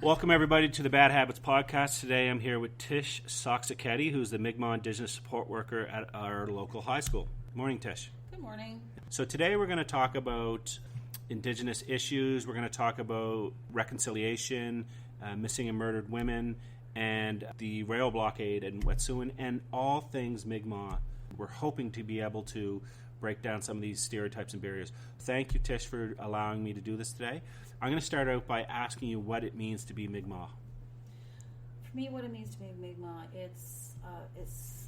Welcome, everybody, to the Bad Habits Podcast. Today I'm here with Tish Sock-sachetti, who's the Mi'kmaq Indigenous Support Worker at our local high school. Good morning, Tish. Good morning. So today we're going to talk about Indigenous issues. We're going to talk about reconciliation, missing and murdered women, and the rail blockade in Wet'suwet'en, and all things Mi'kmaq. We're hoping to be able to break down some of these stereotypes and barriers. Thank you, Tish, for allowing me to do this today. I'm going to start out by asking you what it means to be Mi'kmaq. For me, what it means to be Mi'kmaq, it's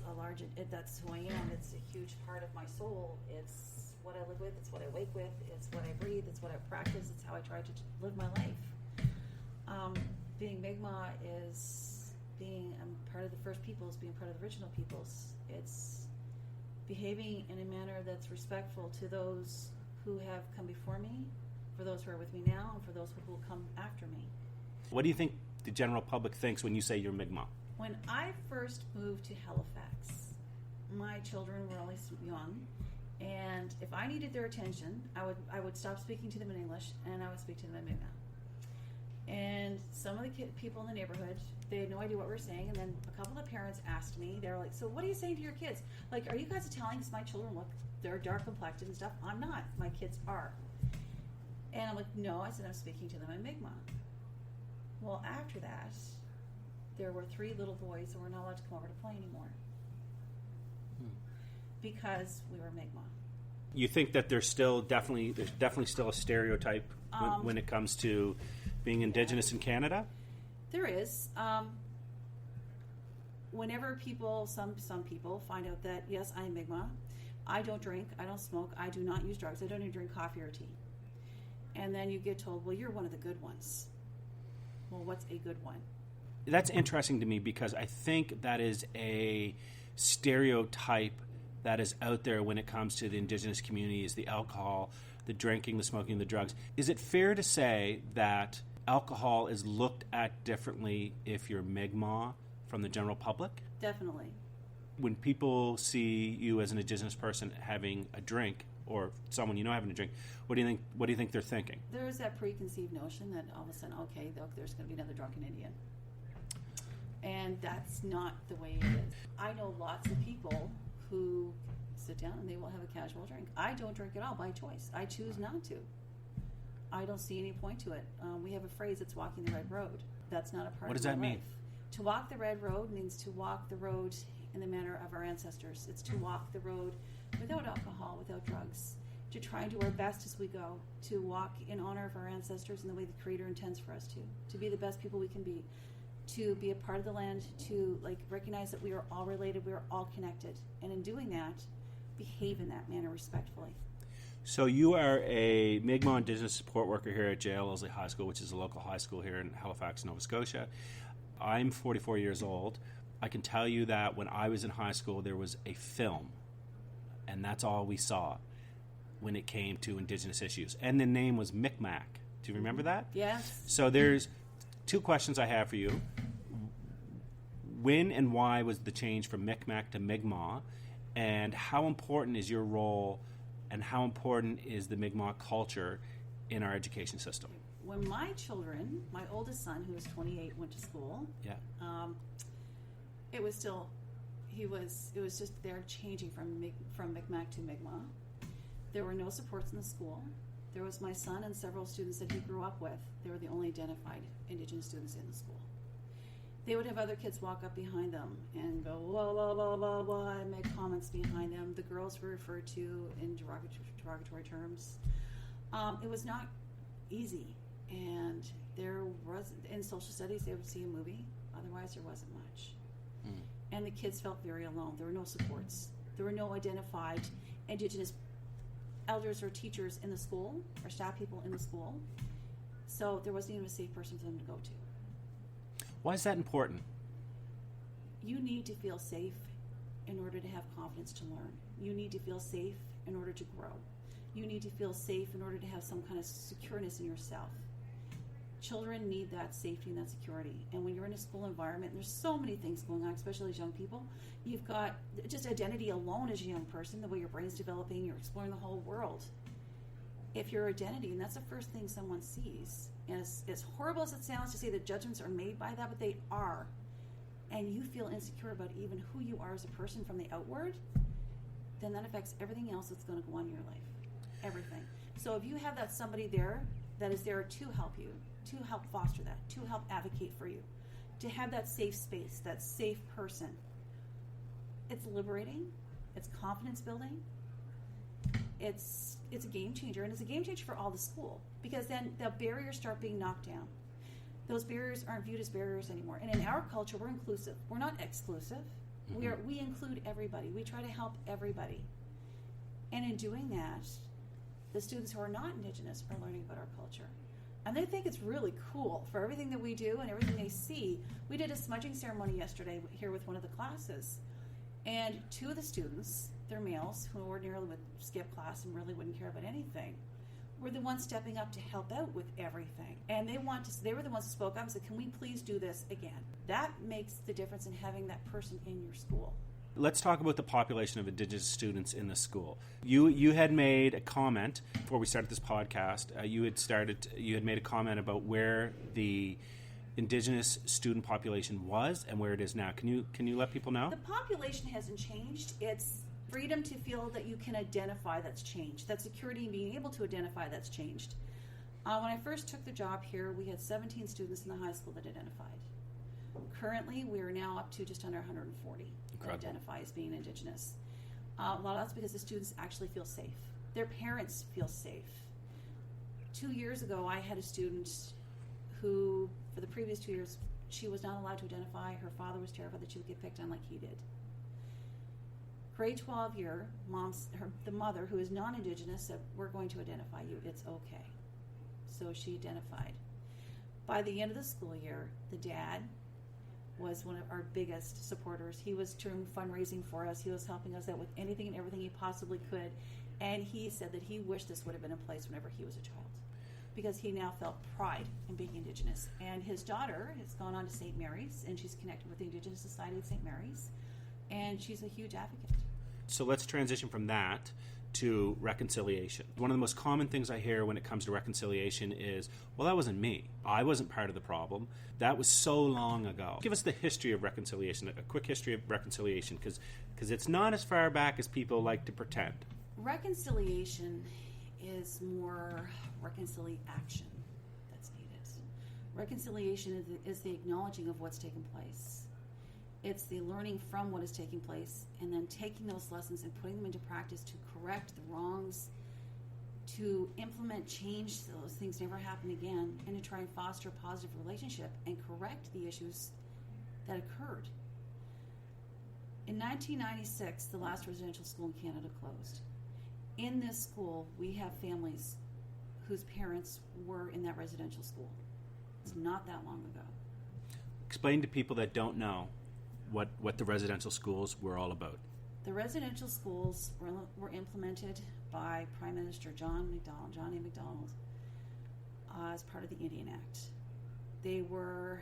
a large. That's who I am. It's a huge part of my soul. It's what I live with. It's what I wake with. It's what I breathe. It's what I practice. It's how I try to live my life. Being Mi'kmaq is being part of the First Peoples, being part of the original peoples. It's behaving in a manner that's respectful to those who have come before me, for those who are with me now, and for those who will come after me. What do you think the general public thinks when you say you're Mi'kmaq? When I first moved to Halifax, my children were only young, and if I needed their attention, I would stop speaking to them in English, and I would speak to them in Mi'kmaq. And some of the people in the neighborhood, they had no idea what we were saying, and then a couple of parents asked me, they were like, so what are you saying to your kids? Like, are you guys Italian? Because my children look, they're dark complected and stuff. I'm not. My kids are. And I'm like, no, I said I'm speaking to them in Mi'kmaq. Well, after that, there were 3 little boys who were not allowed to come over to play anymore. Because we were Mi'kmaq. You think that there's definitely still a stereotype when it comes to being Indigenous in Canada? There is. Whenever some people find out that, yes, I am Mi'kmaq, I don't drink, I don't smoke, I do not use drugs, I don't even drink coffee or tea. And then you get told, well, you're one of the good ones. Well, what's a good one? That's interesting to me because I think that is a stereotype that is out there when it comes to the Indigenous communities, the alcohol, the drinking, the smoking, the drugs. Is it fair to say that alcohol is looked at differently if you're Mi'kmaq from the general public? Definitely. When people see you as an Indigenous person having a drink, or someone you know having a drink, what do you think they're thinking? There is that preconceived notion that all of a sudden, okay, there's going to be another drunken Indian. And that's not the way it is. I know lots of people who sit down and they will have a casual drink. I don't drink at all by choice. I choose not to. I don't see any point to it. We have a phrase, it's walking the red road. That's not a part of my life. What does that mean? To walk the red road means to walk the road in the manner of our ancestors. It's to walk the road without alcohol, without drugs, to try and do our best as we go, to walk in honor of our ancestors in the way the Creator intends for us to be the best people we can to be a part of the land, to recognize that we are all related, we are all connected, and in doing that, behave in that manner respectfully. So you are a Mi'kmaq Indigenous Support Worker here at J.L. Leslie High School, which is a local high school here in Halifax, Nova Scotia. I'm 44 years old. I can tell you that when I was in high school, there was a film, and that's all we saw when it came to Indigenous issues. And the name was Micmac. Do you remember that? Yes. So there's 2 questions I have for you. When and why was the change from Micmac to Mi'kmaq? And how important is your role and how important is the Mi'kmaq culture in our education system? When my children, my oldest son, who was 28, went to school, it was just they're changing from Mi'kmaq to Mi'kmaq. There were no supports in the school. There was my son and several students that he grew up with. They were the only identified Indigenous students in the school. They would have other kids walk up behind them and go, blah, blah, blah, blah, blah, and make comments behind them. The girls were referred to in derogatory terms. It was not easy. And there was, in social studies, they would see a movie. Otherwise, there wasn't much. And the kids felt very alone. There were no supports. There were no identified Indigenous elders or teachers in the school or staff people in the school. So there wasn't even a safe person for them to go to. Why is that important? You need to feel safe in order to have confidence to learn. You need to feel safe in order to grow. You need to feel safe in order to have some kind of secureness in yourself. Children need that safety and that security. And when you're in a school environment, there's so many things going on, especially as young people. You've got just identity alone as a young person, the way your brain's developing, you're exploring the whole world. If your identity, and that's the first thing someone sees, And as horrible as it sounds to say that judgments are made by that, but they are, and you feel insecure about even who you are as a person from the outward, then that affects everything else that's going to go on in your life. Everything. So if you have that somebody there that is there to help you, to help foster that, to help advocate for you, to have that safe space, that safe person, it's liberating, it's confidence building, it's a game changer, and it's a game changer for all the school, because then the barriers start being knocked down. Those barriers aren't viewed as barriers anymore. And in our culture, we're inclusive. We're not exclusive. Mm-hmm. We include everybody. We try to help everybody. And in doing that, the students who are not Indigenous are learning about our culture. And they think it's really cool for everything that we do and everything they see. We did a smudging ceremony yesterday here with one of the classes. And two of the students, they're males, who ordinarily would skip class and really wouldn't care about anything, were the ones stepping up to help out with everything. And they were the ones who spoke up and said, can we please do this again? That makes the difference in having that person in your school. Let's talk about the population of Indigenous students in the school. You had made a comment before we started this podcast. You had made a comment about where the Indigenous student population was and where it is now. Can you let people know? The population hasn't changed. It's freedom to feel that you can identify that's changed. That security and being able to identify that's changed. When I first took the job here, we had 17 students in the high school that identified. Currently, we are now up to just under 140 that identify as being Indigenous. A lot of that's because the students actually feel safe. Their parents feel safe. 2 years ago, I had a student who, for the previous 2 years, she was not allowed to identify. Her father was terrified that she would get picked on like he did. Grade 12 year, the mother, who is non-Indigenous, said, we're going to identify you. It's okay. So she identified. By the end of the school year, the dad was one of our biggest supporters. He was doing fundraising for us. He was helping us out with anything and everything he possibly could. And he said that he wished this would have been in place whenever he was a child, because he now felt pride in being Indigenous. And his daughter has gone on to St. Mary's, and she's connected with the Indigenous Society at St. Mary's, and she's a huge advocate. So let's transition from that to reconciliation. One of the most common things I hear when it comes to reconciliation is, well, that wasn't me. I wasn't part of the problem. That was so long ago. Give us the history of reconciliation, a quick history of reconciliation, because it's not as far back as people like to pretend. Reconciliation is more reconciliation that's needed. Reconciliation is the acknowledging of what's taken place. It's the learning from what is taking place and then taking those lessons and putting them into practice to correct the wrongs, to implement change so those things never happen again, and to try and foster a positive relationship and correct the issues that occurred. In 1996, the last residential school in Canada closed. In this school, we have families whose parents were in that residential school. It's not that long ago. Explain to people that don't know what the residential schools were all about. The residential schools were implemented by Prime Minister John A. Macdonald, as part of the Indian Act. They were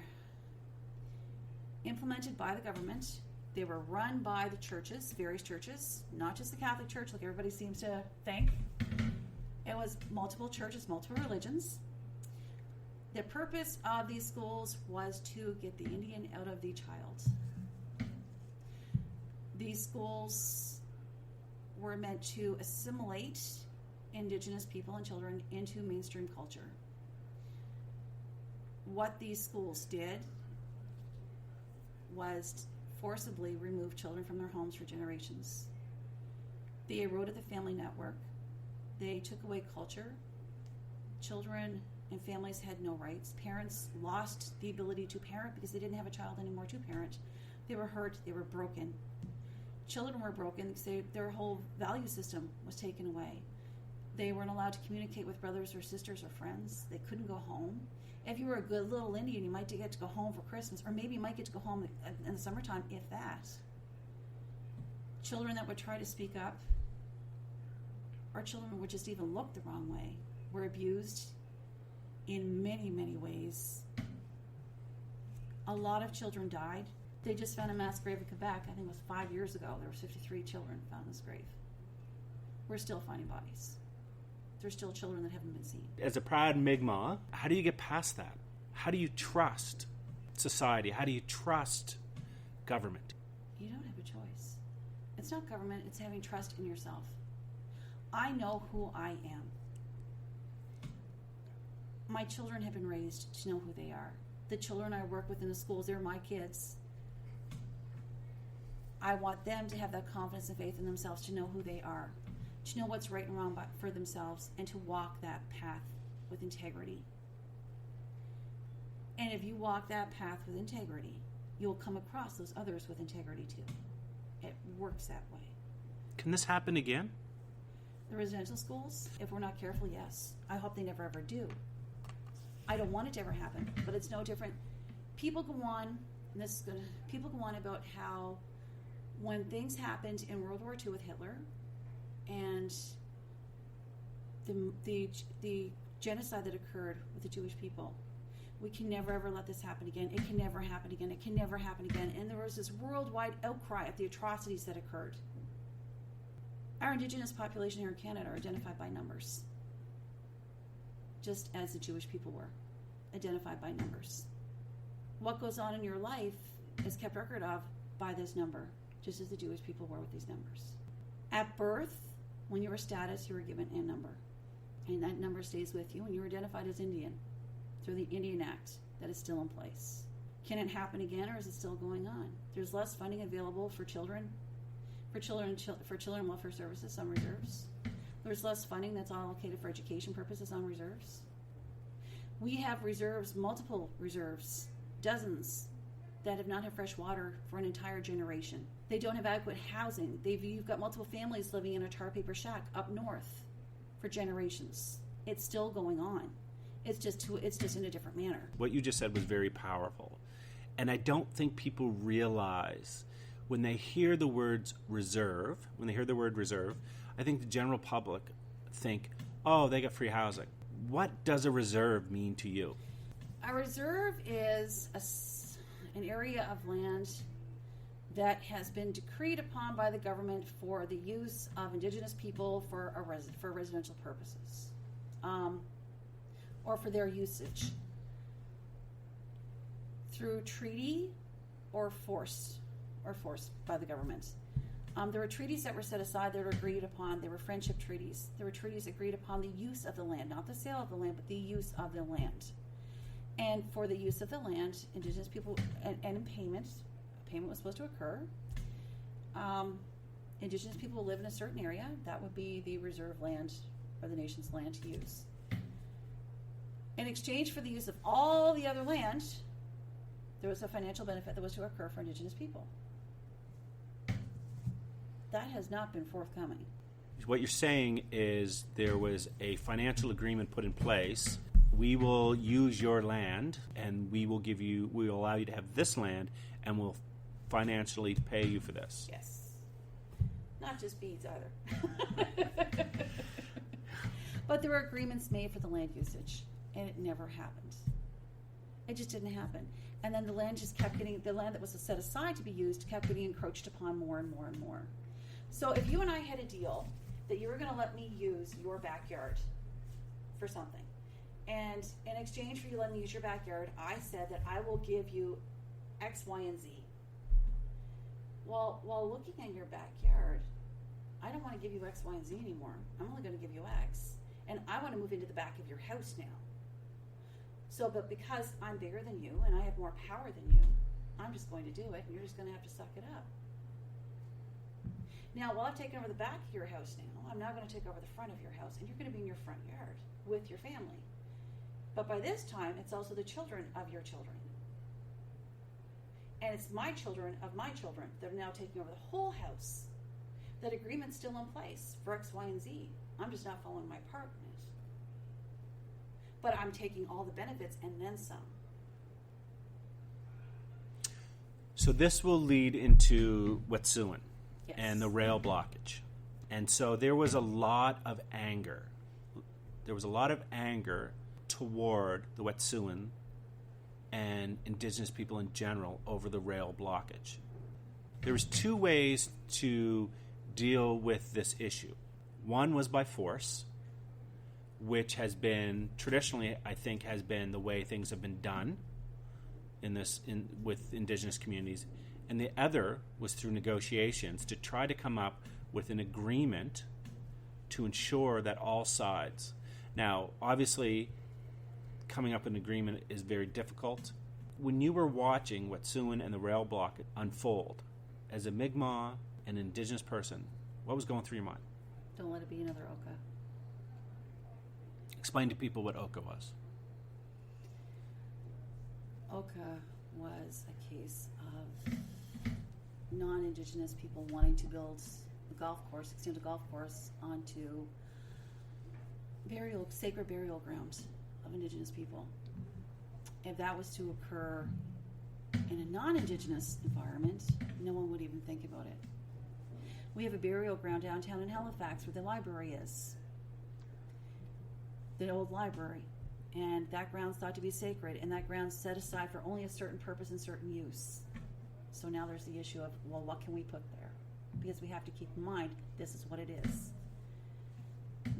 implemented by the government. They were run by the churches, various churches, not just the Catholic Church like everybody seems to think. It was multiple churches, multiple religions. The purpose of these schools was to get the Indian out of the child. These schools were meant to assimilate Indigenous people and children into mainstream culture. What these schools did was forcibly remove children from their homes for generations. They eroded the family network. They took away culture. Children and families had no rights. Parents lost the ability to parent because they didn't have a child anymore to parent. They were hurt. They were broken. Children were broken because their whole value system was taken away. They weren't allowed to communicate with brothers or sisters or friends. They couldn't go home. If you were a good little Indian, you might get to go home for Christmas, or maybe you might get to go home in the summertime, if that. Children that would try to speak up, or children would just even look the wrong way, were abused in many, many ways. A lot of children died. They just found a mass grave in Quebec, I think it was 5 years ago. There were 53 children found in this grave. We're still finding bodies. there's still children that haven't been seen. As a proud Mi'kmaq, how do you get past that? How do you trust society? How do you trust government? You don't have a choice. It's not government, it's having trust in yourself. I know who I am. My children have been raised to know who they are. The children I work with in the schools, they're my kids. I want them to have that confidence and faith in themselves, to know who they are, to know what's right and wrong for themselves, and to walk that path with integrity. And if you walk that path with integrity, you'll come across those others with integrity too. It works that way. Can this happen again? The residential schools, if we're not careful, yes. I hope they never ever do. I don't want it to ever happen, but it's no different. People go on, and this is good. People go on about how when things happened in World War II with Hitler and the genocide that occurred with the Jewish people, we can never ever let this happen again. It can never happen again. It can never happen again. And there was this worldwide outcry at the atrocities that occurred. Our indigenous population here in Canada are identified by numbers, just as the Jewish people were identified by numbers. What goes on in your life is kept record of by this number, just as the Jewish people were with these numbers. At birth, when you were status, you were given a number, and that number stays with you when you're identified as Indian through the Indian Act that is still in place. Can it happen again, or is it still going on? There's less funding available for children welfare services on reserves. There's less funding that's allocated for education purposes on reserves. We have reserves, multiple reserves, dozens, that have not had fresh water for an entire generation. They don't have adequate housing. You've got multiple families living in a tar paper shack up north for generations. It's still going on. It's just in a different manner. What you just said was very powerful. And I don't think people realize when they hear the word reserve, I think the general public think, oh, they got free housing. What does a reserve mean to you? A reserve is an area of land that has been decreed upon by the government for the use of Indigenous people for residential purposes, or for their usage through treaty or force by the government. There were treaties that were set aside that were agreed upon. There were friendship treaties. There were treaties agreed upon the use of the land, not the sale of the land, but the use of the land. And for the use of the land, Indigenous people, and in payment was supposed to occur. Indigenous people live in a certain area. That would be the reserve land or the nation's land to use. In exchange for the use of all the other land, there was a financial benefit that was to occur for Indigenous people. That has not been forthcoming. What you're saying is there was a financial agreement put in place. We will use your land, and we will allow you to have this land, and we'll financially pay you for this. Yes. Not just beads either. But there were agreements made for the land usage, and it never happened. It just didn't happen. And then the land that was set aside to be used kept getting encroached upon more and more and more. So if you and I had a deal that you were going to let me use your backyard for something, and in exchange for you letting me use your backyard, I said that I will give you X, Y, and Z. Well, while looking at your backyard, I don't want to give you X, Y, and Z anymore. I'm only going to give you X. And I want to move into the back of your house now. So, but because I'm bigger than you and I have more power than you, I'm just going to do it, and you're just going to have to suck it up. Now, while I've taken over the back of your house now, I'm now going to take over the front of your house, and you're going to be in your front yard with your family. But by this time, it's also the children of your children. And it's my children of my children that are now taking over the whole house. That agreement's still in place for X, Y, and Z. I'm just not following my part in it. But I'm taking all the benefits and then some. So this will lead into Wet'suwet'en. Yes. And the rail blockage. And so there was a lot of anger. There was a lot of anger toward the Wet'suwet'en and Indigenous people in general over the rail blockage. There was two ways to deal with this issue. One was by force, which has been traditionally, I think, has been the way things have been done with indigenous communities, and the other was through negotiations to try to come up with an agreement to ensure that all sides. Now, obviously, coming up with an agreement is very difficult. When you were watching Wet'suwet'en and the rail block unfold, as a Mi'kmaq, an indigenous person, what was going through your mind? Don't let it be another Oka. Explain to people what Oka was. Oka was a case of non-indigenous people wanting to build a golf course, extend a golf course onto sacred burial grounds of indigenous people. If that was to occur in a non-indigenous environment, no one would even think about it. We have a burial ground downtown in Halifax where the library is. The old library. And that ground's thought to be sacred, and that ground's set aside for only a certain purpose and certain use. So now there's the issue of, well, what can we put there? Because we have to keep in mind, this is what it is.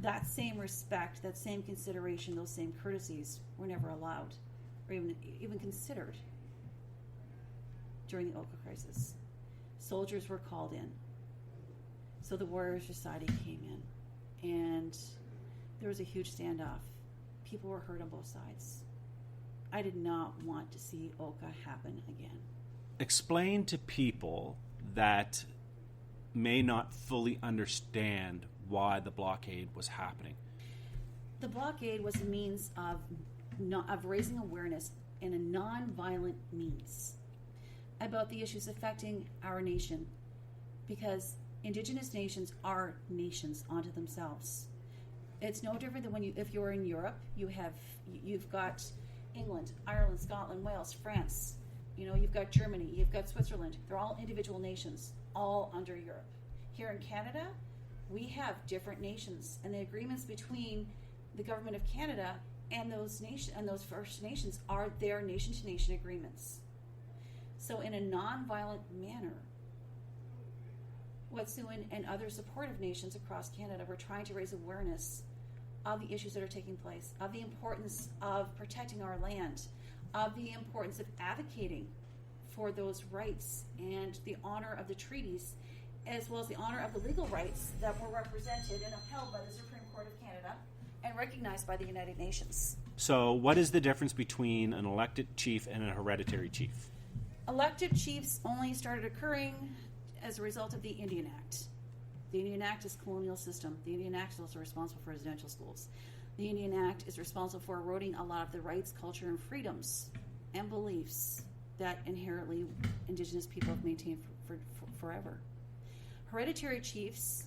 That same respect, that same consideration, those same courtesies were never allowed, or even considered during the Oka crisis. Soldiers were called in. So the Warrior Society came in, and there was a huge standoff. People were hurt on both sides. I did not want to see Oka happen again. Explain to people that may not fully understand why the blockade was happening. The blockade was a means of raising awareness in a non-violent means about the issues affecting our nation, because indigenous nations are nations unto themselves. It's no different than if you're in Europe, you've got England, Ireland, Scotland, Wales, France. You've got Germany, you've got Switzerland. They're all individual nations, all under Europe. Here in Canada, we have different nations, and the agreements between the government of Canada and those First Nations are their nation-to-nation agreements. So in a non-violent manner, Wet'suwet'en and other supportive nations across Canada were trying to raise awareness of the issues that are taking place, of the importance of protecting our land, of the importance of advocating for those rights and the honor of the treaties, as well as the honor of the legal rights that were represented and upheld by the Supreme Court of Canada and recognized by the United Nations. So what is the difference between an elected chief and a hereditary chief? Elected chiefs only started occurring as a result of the Indian Act. The Indian Act is a colonial system. The Indian Act is also responsible for residential schools. The Indian Act is responsible for eroding a lot of the rights, culture, and freedoms and beliefs that inherently indigenous people have maintained for forever. Hereditary chiefs,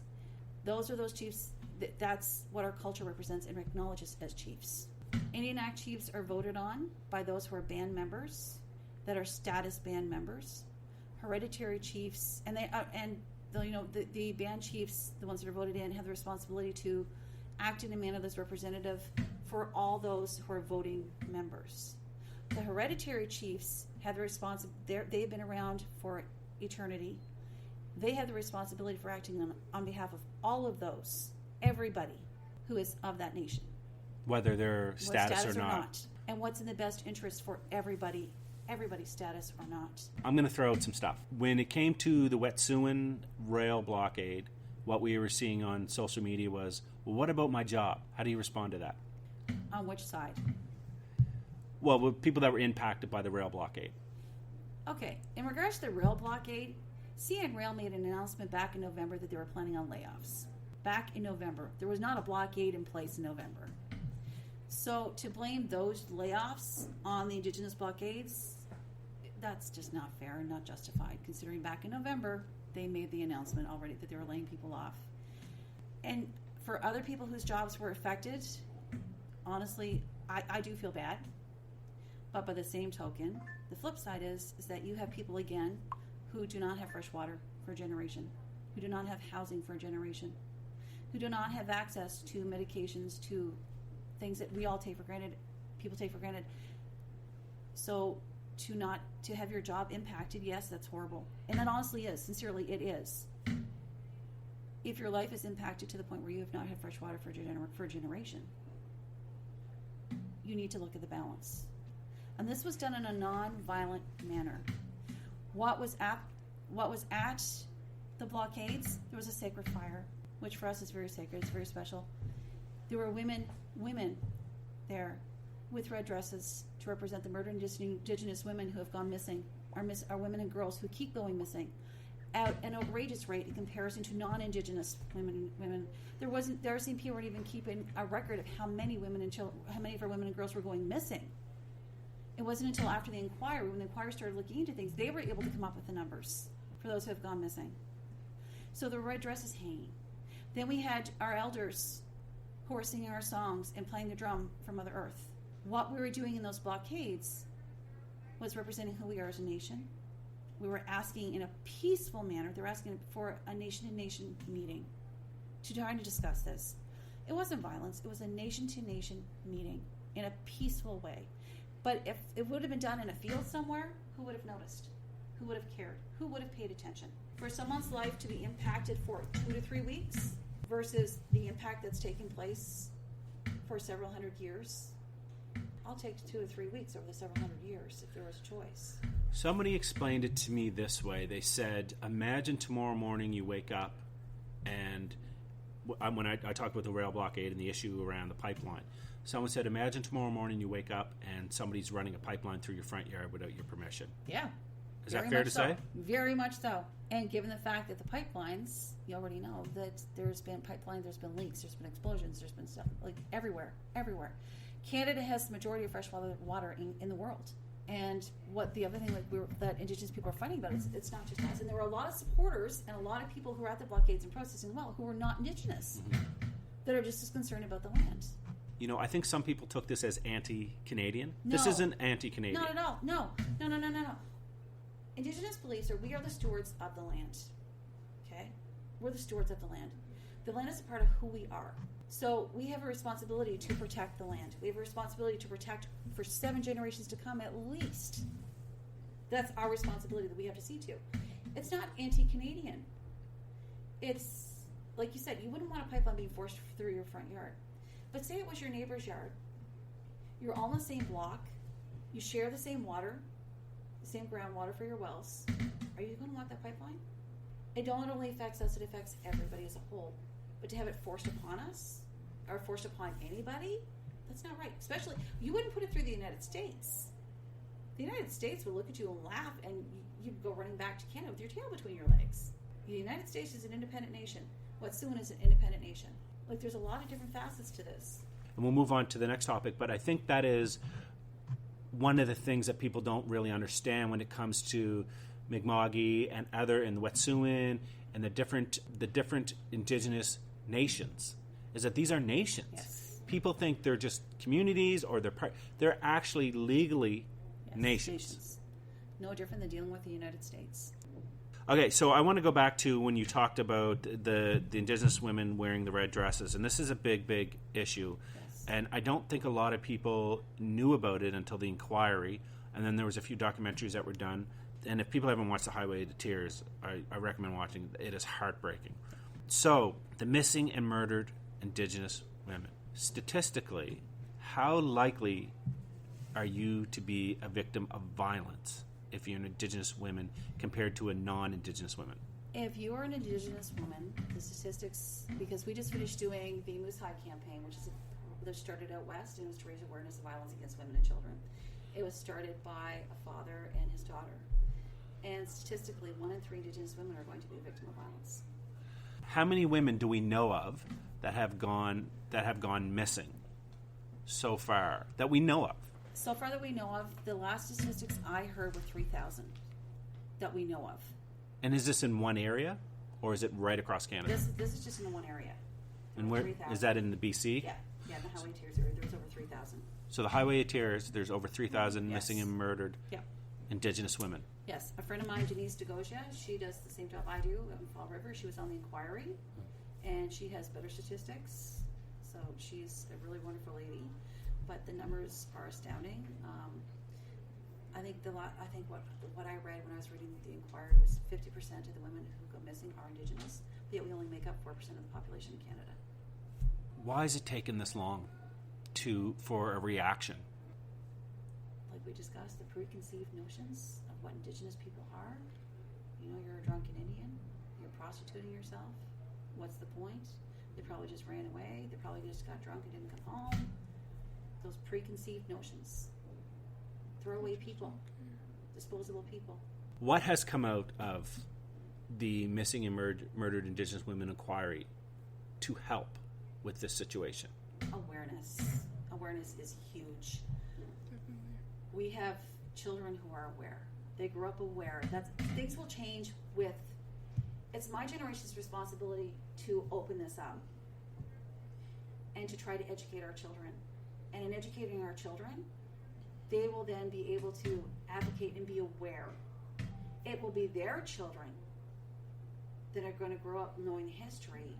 those chiefs, that's what our culture represents and acknowledges as chiefs. Indian Act chiefs are voted on by those who are band members, that are status band members. Hereditary chiefs, the band chiefs, the ones that are voted in, have the responsibility to act in a manner that's representative for all those who are voting members. The hereditary chiefs have the responsibility. They've been around for eternity. They have the responsibility for acting on behalf of all of those, everybody who is of that nation, whether they're status or not, and what's in the best interest for everybody's status or not. I'm going to throw out some stuff. When it came to the Wet'suwet'en rail blockade, what we were seeing on social media was, well, what about my job? How do you respond to that? On which side? Well, with people that were impacted by the rail blockade. Okay, in regards to the rail blockade, CN Rail made an announcement back in November that they were planning on layoffs. Back in November. There was not a blockade in place in November. So to blame those layoffs on the indigenous blockades, that's just not fair and not justified, considering back in November they made the announcement already that they were laying people off. And for other people whose jobs were affected, honestly, I do feel bad. But by the same token, the flip side is that you have people, again, who do not have fresh water for a generation, who do not have housing for a generation, who do not have access to medications, to things that we all take for granted, people take for granted. So to have your job impacted, yes, that's horrible. And it honestly is. Sincerely, it is. If your life is impacted to the point where you have not had fresh water for a generation, you need to look at the balance. And this was done in a non-violent manner. What was at the blockades, there was a sacred fire, which for us is very sacred, it's very special. There were women there with red dresses to represent the murdered indigenous women who have gone missing, are women and girls who keep going missing at an outrageous rate in comparison to non-indigenous women. The RCMP weren't even keeping a record of how many of our women and girls were going missing. It wasn't until after the inquiry, when the inquiry started looking into things, they were able to come up with the numbers for those who have gone missing. So the red dress is hanging. Then we had our elders who were singing our songs and playing the drum from Mother Earth. What we were doing in those blockades was representing who we are as a nation. We were asking in a peaceful manner, they were asking for a nation-to-nation meeting to try to discuss this. It wasn't violence, it was a nation-to-nation meeting in a peaceful way. But if it would have been done in a field somewhere, who would have noticed? Who would have cared? Who would have paid attention? For someone's life to be impacted for 2 to 3 weeks versus the impact that's taken place for several hundred years, I'll take 2 to 3 weeks over the several hundred years if there was a choice. Somebody explained it to me this way. They said, imagine tomorrow morning you wake up, and when I talked about the rail blockade and the issue around the pipeline, someone said, imagine tomorrow morning you wake up and somebody's running a pipeline through your front yard without your permission. Yeah. Is that fair to say? Very much so. And given the fact that the pipelines, you already know that there's been leaks, there's been explosions, there's been stuff like everywhere. Canada has the majority of fresh water in the world. And what the other thing that Indigenous people are fighting about is it's not just us. And there were a lot of supporters and a lot of people who were at the blockades and protesting as well who were not Indigenous that are just as concerned about the land. You know, I think some people took this as anti-Canadian. No. This isn't anti-Canadian. Not at all. No. Indigenous beliefs are we are the stewards of the land. Okay? We're the stewards of the land. The land is a part of who we are. So we have a responsibility to protect the land. We have a responsibility to protect for 7 generations to come at least. That's our responsibility that we have to see to. It's not anti-Canadian. It's, like you said, you wouldn't want a pipeline being forced through your front yard. But say it was your neighbor's yard. You're all in the same block. You share the same water, the same groundwater for your wells. Are you going to want that pipeline? It not only affects us, it affects everybody as a whole. But to have it forced upon us, or forced upon anybody, that's not right. Especially, you wouldn't put it through the United States. The United States would look at you and laugh, and you'd go running back to Canada with your tail between your legs. The United States is an independent nation. Wet'suwet'en is an independent nation. Like, there's a lot of different facets to this. And we'll move on to the next topic, but I think that is one of the things that people don't really understand when it comes to Mi'kmaq and the Wet'suwet'en and the different Indigenous nations, is that these are nations. Yes. People think they're just communities or they're actually legally nations. No different than dealing with the United States. Okay, so I want to go back to when you talked about the Indigenous women wearing the red dresses, and this is a big, big issue. Yes. And I don't think a lot of people knew about it until the inquiry, and then there was a few documentaries that were done. And if people haven't watched The Highway to Tears, I recommend watching. It is heartbreaking. So, the missing and murdered Indigenous women. Statistically, how likely are you to be a victim of violence if you're an Indigenous woman compared to a non-Indigenous woman? If you are an Indigenous woman, the statistics, because we just finished doing the Moose High campaign, which started out west, and it was to raise awareness of violence against women and children. It was started by a father and his daughter. And statistically, 1 in 3 Indigenous women are going to be a victim of violence. How many women do we know of that have gone missing so far, that we know of? So far that we know of, the last statistics I heard were 3,000 that we know of. And is this in one area, or is it right across Canada? This is just in one area. And where 3,000. Is that in the BC? Yeah, the Highway Tears area, there's over 3,000. So the Highway of Tears, there's over 3,000 missing and murdered Indigenous women. Yes, a friend of mine, Denise DeGosia, she does the same job I do in Fall River. She was on the inquiry, and she has better statistics. So she's a really wonderful lady, but the numbers are astounding. I think what I read when I was reading the inquiry was 50% of the women who go missing are Indigenous, but yet we only make up 4% of the population in Canada. Why has it taken this long? for a reaction. Like we discussed, the preconceived notions of what Indigenous people are. You know, you're a drunken Indian. You're prostituting yourself. What's the point? They probably just ran away. They probably just got drunk and didn't come home. Those preconceived notions. Throwaway people. Disposable people. What has come out of the Missing and Murdered Indigenous Women Inquiry to help with this situation? Awareness. Awareness is huge. We have children who are aware. They grew up aware. Things will change with. It's my generation's responsibility to open this up and to try to educate our children. And in educating our children, they will then be able to advocate and be aware. It will be their children that are going to grow up knowing history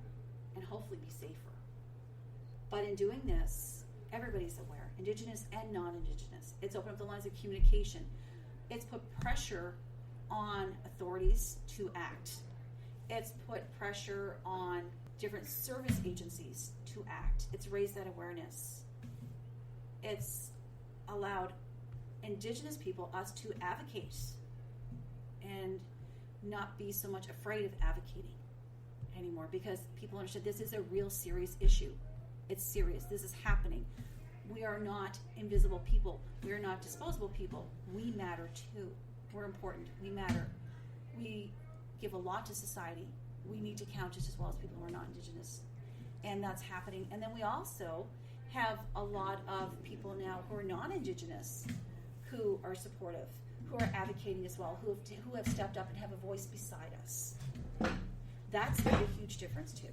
and hopefully be safer. But in doing this, everybody's aware, Indigenous and non-Indigenous. It's opened up the lines of communication. It's put pressure on authorities to act. It's put pressure on different service agencies to act. It's raised that awareness. It's allowed Indigenous people, us, to advocate and not be so much afraid of advocating anymore, because people understand this is a real serious issue. It's serious. This is happening. We are not invisible people. We are not disposable people. We matter too. We're important. We matter. We give a lot to society. We need to count just as well as people who are not Indigenous. And that's happening. And then we also have a lot of people now who are non-Indigenous who are supportive, who are advocating as well, who have stepped up and have a voice beside us. That's made a huge difference too.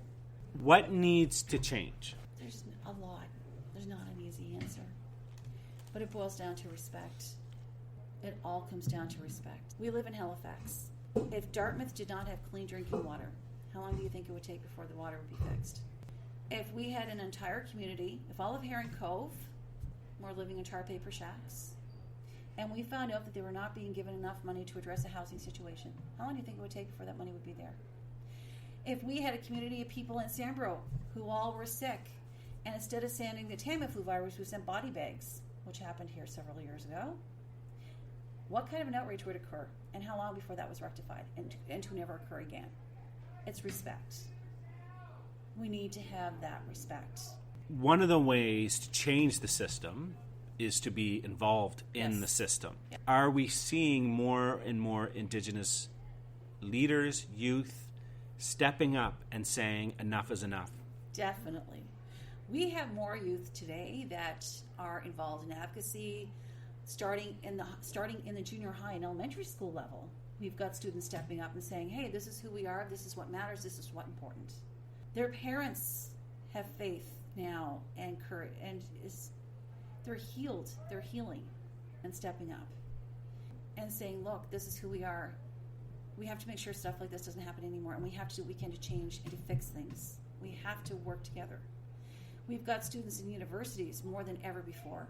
What needs to change? There's a lot. There's not an easy answer. But it boils down to respect. It all comes down to respect. We live in Halifax. If Dartmouth did not have clean drinking water, how long do you think it would take before the water would be fixed? If we had an entire community, if all of Heron Cove were living in tar paper shacks, and we found out that they were not being given enough money to address a housing situation, how long do you think it would take before that money would be there? If we had a community of people in Sambro who all were sick, and instead of sending the Tamiflu virus, we sent body bags, which happened here several years ago, what kind of an outrage would occur? And how long before that was rectified and to never occur again? It's respect. We need to have that respect. One of the ways to change the system is to be involved in Yes. the system. Yeah. Are we seeing more and more Indigenous leaders, youth, stepping up and saying enough is enough? Definitely. We have more youth today that are involved in advocacy, starting in the junior high and elementary school level. We've got students stepping up and saying, hey, this is who we are, this is what matters, this is what's important. Their parents have faith now and courage, and they're healed, they're healing and stepping up and saying, look, this is who we are. We have to make sure stuff like this doesn't happen anymore, and we have to do what we can to change and to fix things. We have to work together. We've got students in universities more than ever before.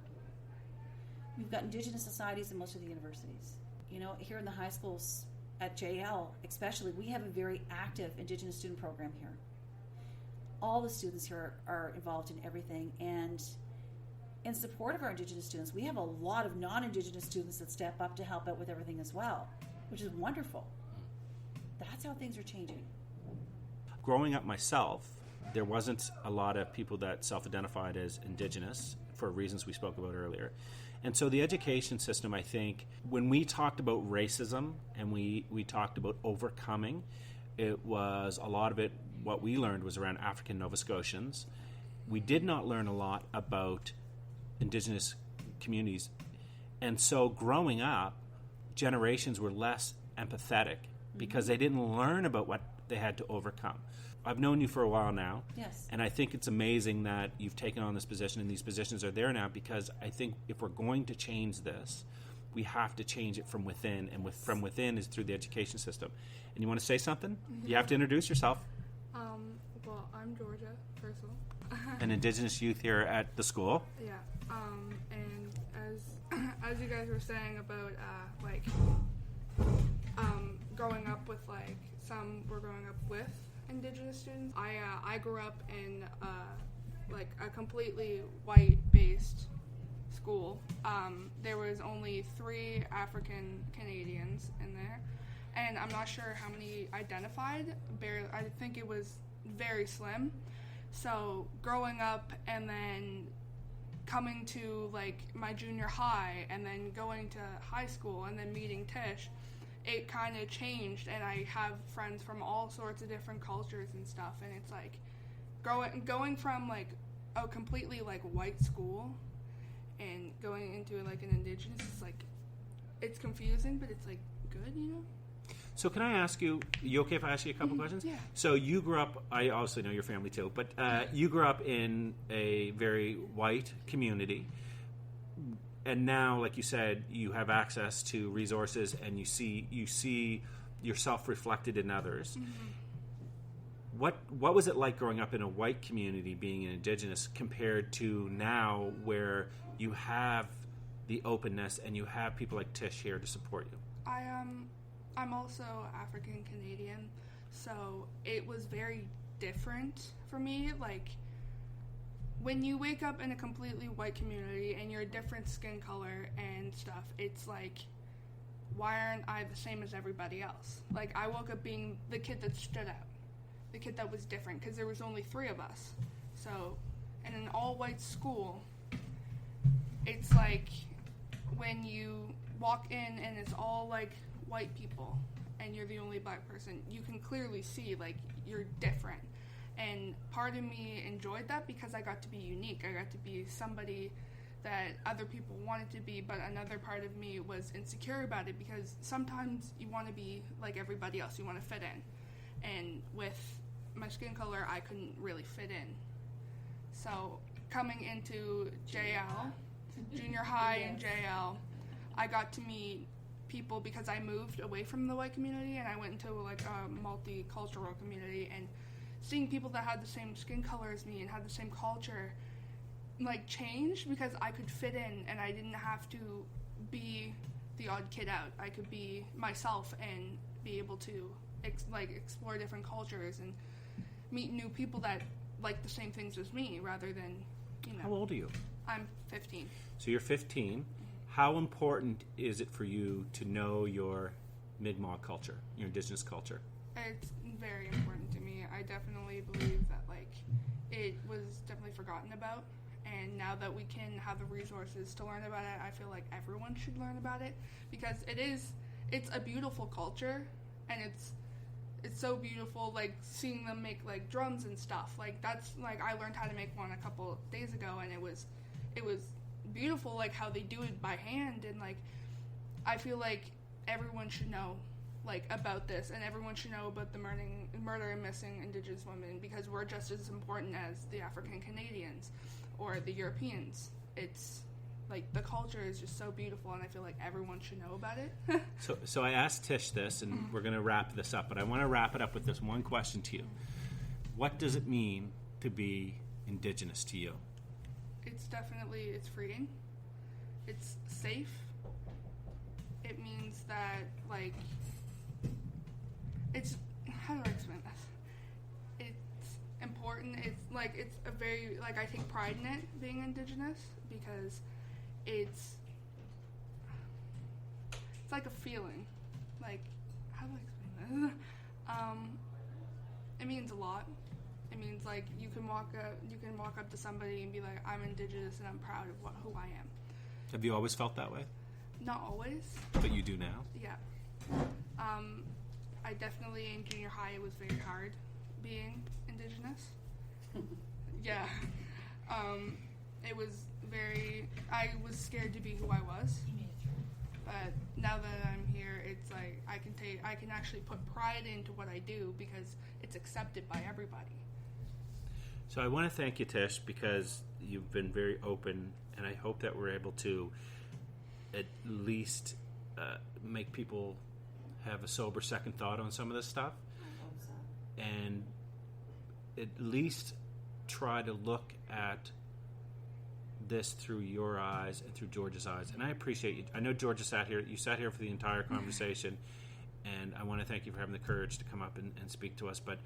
We've got Indigenous societies in most of the universities. You know, here in the high schools at JL especially, we have a very active Indigenous student program here. All the students here are involved in everything, and in support of our Indigenous students, we have a lot of non-Indigenous students that step up to help out with everything as well, which is wonderful. That's how things are changing. Growing up myself, there wasn't a lot of people that self-identified as Indigenous for reasons we spoke about earlier. And so the education system, I think, when we talked about racism and we talked about overcoming, it was a lot of it, what we learned was around African Nova Scotians. We did not learn a lot about Indigenous communities. And so growing up, generations were less empathetic because they didn't learn about what they had to overcome. I've known you for a while now. Yes. And I think it's amazing that you've taken on this position and these positions are there now, because I think if we're going to change this, we have to change it from within, and from within is through the education system. And you want to say something? You have to introduce yourself. Well, I'm Jorja, Purcell. An Indigenous youth here at the school. Yeah. And as you guys were saying about growing up with some were growing up with Indigenous students. I grew up in like a completely white-based school. There was only 3 African Canadians in there, and I'm not sure how many identified. I think it was very slim. So growing up and then coming to like my junior high and then going to high school and then meeting Tish, it kind of changed, and I have friends from all sorts of different cultures and stuff, and it's like going from like a completely like white school and going into like an indigenous, it's like, it's confusing, but it's like good, you know? So can I ask you okay if I ask you a couple questions? Yeah. So you grew up, I obviously know your family too, but you grew up in a very white community, and now, like you said, you have access to resources, and you see yourself reflected in others. Mm-hmm. What was it like growing up in a white community, being an indigenous, compared to now where you have the openness and you have people like Tish here to support you? I'm also African Canadian, so it was very different for me. Like, when you wake up in a completely white community and you're a different skin color and stuff, it's like, why aren't I the same as everybody else? Like, I woke up being the kid that stood out, the kid that was different, because there was only 3 of us. So, in an all-white school, it's like when you walk in and it's all like white people and you're the only black person, you can clearly see like you're different. And part of me enjoyed that because I got to be unique. I got to be somebody that other people wanted to be, but another part of me was insecure about it because sometimes you want to be like everybody else. You want to fit in. And with my skin color, I couldn't really fit in. So coming into JL, junior high and JL, I got to meet people because I moved away from the white community and I went into like a multicultural community, and seeing people that had the same skin color as me and had the same culture like changed because I could fit in and I didn't have to be the odd kid out. I could be myself and be able to explore different cultures and meet new people that like the same things as me rather than, you know. How old are you? I'm 15. So you're 15. How important is it for you to know your Mi'kmaq culture, your indigenous culture? It's very important to me. I definitely believe that like it was definitely forgotten about, and now that we can have the resources to learn about it, I feel like everyone should learn about it because it's a beautiful culture, and it's so beautiful, like seeing them make like drums and stuff. Like that's like I learned how to make one a couple days ago, and it was beautiful, like how they do it by hand, and like I feel like everyone should know like about this, and everyone should know about the murder and missing Indigenous women because we're just as important as the African Canadians or the Europeans. It's like the culture is just so beautiful, and I feel like everyone should know about it. So I asked Tish this, and we're going to wrap this up, but I want to wrap it up with this one question to you. What does it mean to be Indigenous to you? It's freeing. It's safe. It means that, like, it's, how do I explain this? It's important. It's a very, like, I take pride in it, being Indigenous, because it's like a feeling. Like, how do I explain this? It means a lot. It means like you can walk up to somebody and be like, I'm Indigenous and I'm proud of who I am. Have you always felt that way? Not always. But you do now? Yeah. I definitely, in junior high, it was very hard being Indigenous. Yeah. It was I was scared to be who I was. But now that I'm here, it's like I can actually put pride into what I do because it's accepted by everybody. So I want to thank you, Tish, because you've been very open, and I hope that we're able to at least make people have a sober second thought on some of this stuff. I hope so. And at least try to look at this through your eyes and through Jorja's eyes. And I appreciate you. I know Jorja sat here. You sat here for the entire conversation, and I want to thank you for having the courage to come up and speak to us. But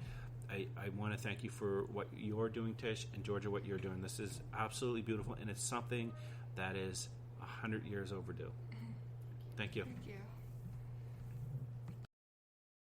I want to thank you for what you're doing, Tish, and Jorja, what you're doing. This is absolutely beautiful, and it's something that is 100 years overdue. Thank you. Thank you.